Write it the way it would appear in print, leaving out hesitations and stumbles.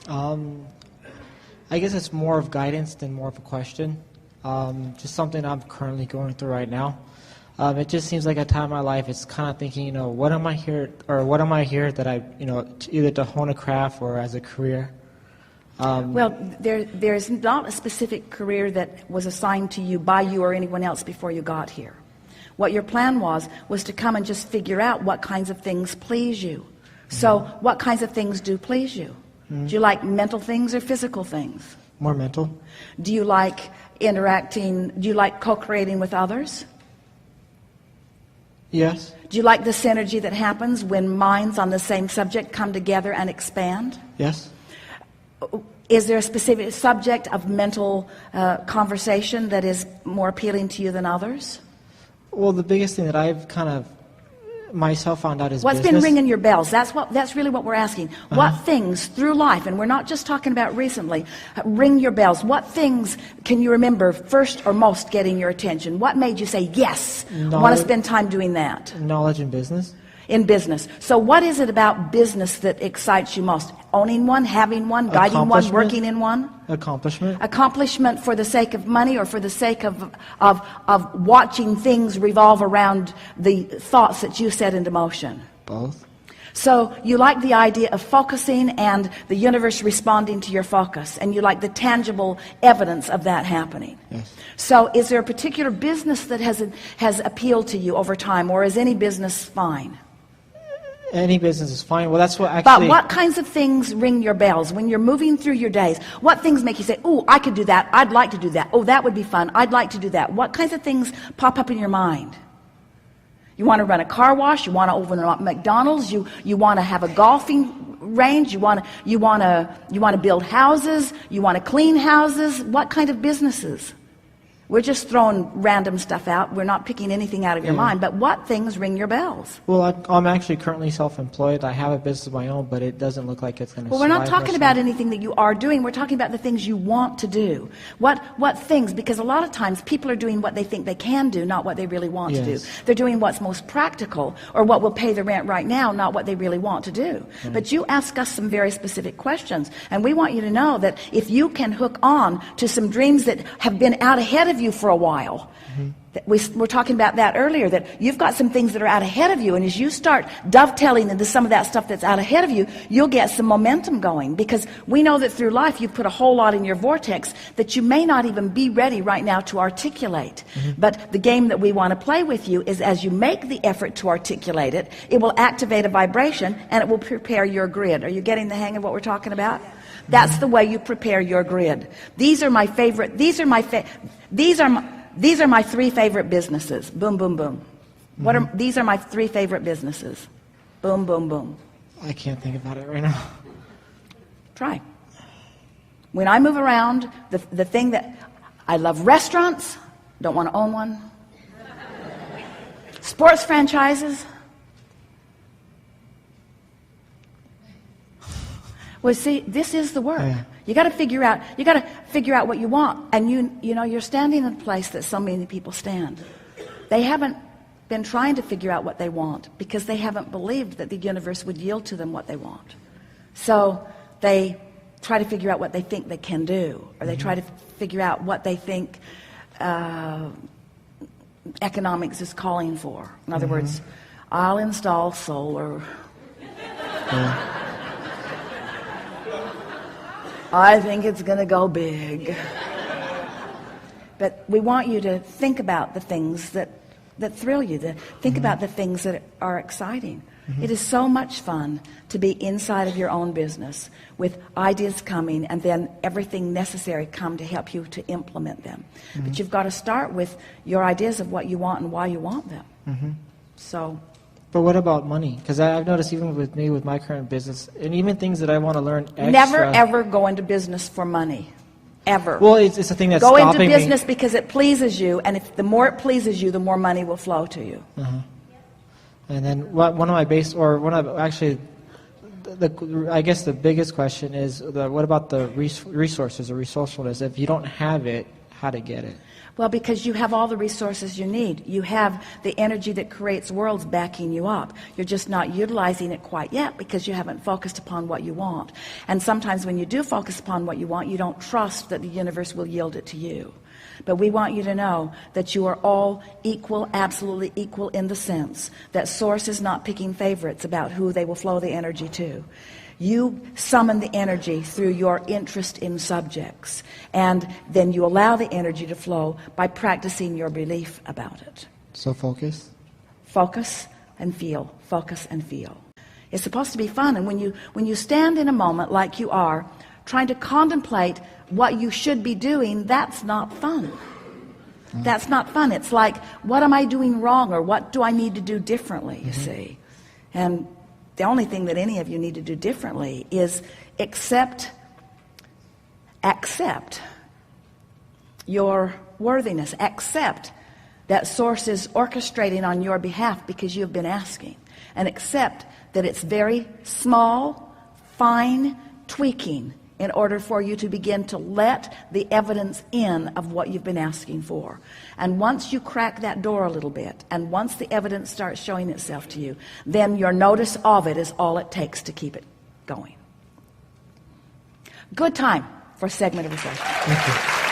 Um, I guess it's more of guidance than more of a question. Just something I'm currently going through right now. It just seems like a time in my life, it's kind of thinking, what am I here that I, either to hone a craft or as a career. Well, there's not a specific career that was assigned to you by you or anyone else before you got here. What your plan was to come and just figure out what kinds of things please you. So what kinds of things do please you? Do you like mental things or physical things? More mental. Do you like co-creating with others? Yes. Do you like the synergy that happens when minds on the same subject come together and expand? Yes. Is there a specific subject of mental conversation that is more appealing to you than others? Well, the biggest thing that I've kind of myself found out is what's business. Been ringing your bells? That's really what we're asking. What things through life, and we're not just talking about recently, ring your bells? What things can you remember first or most getting your attention? What made you say, yes, I want to spend time doing that? Knowledge in business. In business. So what is it about business that excites you most? Owning one, having one, guiding one, working in one? Accomplishment. Accomplishment for the sake of money or for the sake of watching things revolve around the thoughts that you set into motion? Both. So you like the idea of focusing and the universe responding to your focus, and you like the tangible evidence of that happening. Yes. So is there a particular business that has appealed to you over time, or is any business fine? Any business is fine. Well, that's what actually... But what kinds of things ring your bells when you're moving through your days? What things make you say, oh, I could do that, I'd like to do that, oh, that would be fun, I'd like to do that? What kinds of things pop up in your mind? You want to run a car wash, you want to open a McDonald's, you want to have a golfing range, you want to build houses, you want to clean houses. What kind of businesses? We're just throwing random stuff out. We're not picking anything out of your mind. But what things ring your bells? Well, I'm actually currently self-employed. I have a business of my own, but it doesn't look like it's going to survive. Well, we're not talking about anything that you are doing. We're talking about the things you want to do. What things? Because a lot of times people are doing what they think they can do, not what they really want to do. They're doing what's most practical or what will pay the rent right now, not what they really want to do. But you ask us some very specific questions, and we want you to know that if you can hook on to some dreams that have been out ahead of you for a while. We were talking about that earlier, that you've got some things that are out ahead of you, and as you start dovetailing into some of that stuff that's out ahead of you, you'll get some momentum going, because we know that through life you've put a whole lot in your vortex that you may not even be ready right now to articulate. But the game that we want to play with you is, as you make the effort to articulate it, it will activate a vibration and it will prepare your grid. Are you getting the hang of what we're talking about? That's the way you prepare your grid. These are my three favorite businesses. Boom, boom, boom. These are my three favorite businesses. Boom, boom, boom. I can't think about it right now. Try. When I move around, the thing that I love, restaurants, don't want to own one. Sports franchises. Well, see, this is the work. You got to figure out what you want, and you're standing in a place that so many people stand. They haven't been trying to figure out what they want because they haven't believed that the universe would yield to them what they want. So they try to figure out what they think they can do, or they try to figure out what they think economics is calling for. In other words, I'll install solar. I think it's going to go big. But we want you to think about the things that thrill you, to think about the things that are exciting. It is so much fun to be inside of your own business with ideas coming and then everything necessary come to help you to implement them. But you've got to start with your ideas of what you want and why you want them. So... But what about money? Because I've noticed even with me, with my current business, and even things that I want to learn extra... Never, ever go into business for money. Ever. Well, it's a thing that's stopping me. Go into business because it pleases you, and if the more it pleases you, the more money will flow to you. And then I guess the biggest question is, what about the resources or resourcefulness? If you don't have it, how to get it. Well, because you have all the resources you need. You have the energy that creates worlds backing you up. You're just not utilizing it quite yet because you haven't focused upon what you want. And sometimes when you do focus upon what you want, you don't trust that the universe will yield it to you. But we want you to know that you are all equal, absolutely equal, in the sense that Source is not picking favorites about who they will flow the energy to. You summon the energy through your interest in subjects, and then you allow the energy to flow by practicing your belief about it. So focus? Focus and feel. Focus and feel. It's supposed to be fun, and when you stand in a moment like you are, trying to contemplate what you should be doing, that's not fun. That's not fun. It's like, what am I doing wrong, or what do I need to do differently, you see? And the only thing that any of you need to do differently is accept your worthiness. Accept that Source is orchestrating on your behalf because you've been asking. And accept that it's very small, fine tweaking in order for you to begin to let the evidence in of what you've been asking for. And once you crack that door a little bit, and once the evidence starts showing itself to you, then your notice of it is all it takes to keep it going. Good time for a segment of the session. Thank you.